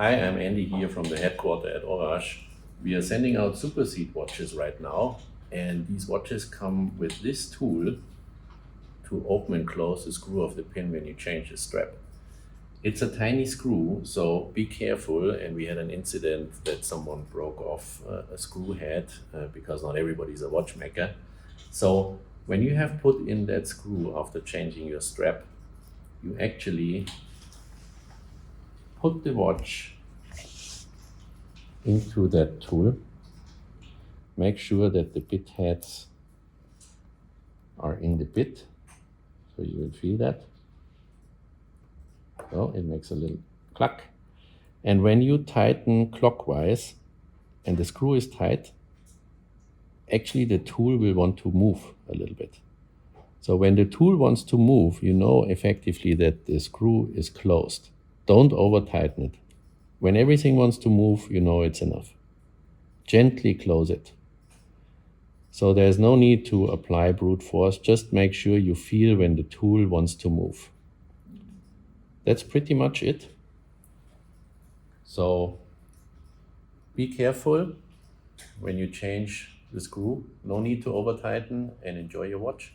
Hi, I'm Andy here from the headquarters at HORAGE. We are sending out Supersede watches right now, and these watches come with this tool to open and close the screw of the pin when you change the strap. It's a tiny screw, so be careful, and we had an incident that someone broke off a screw head because not everybody's a watchmaker. So when you have put in that screw after changing your strap, you actually put the watch into that tool. Make sure that the bit heads are in the bit, so you will feel that. So it makes a little cluck. And when you tighten clockwise and the screw is tight, actually the tool will want to move a little bit. So when the tool wants to move, you know effectively that the screw is closed. Don't over tighten it. When everything wants to move, you know it's enough. Gently close it. So there's no need to apply brute force, just make sure you feel when the tool wants to move. That's pretty much it. So be careful when you change the screw. No need to over tighten, and enjoy your watch.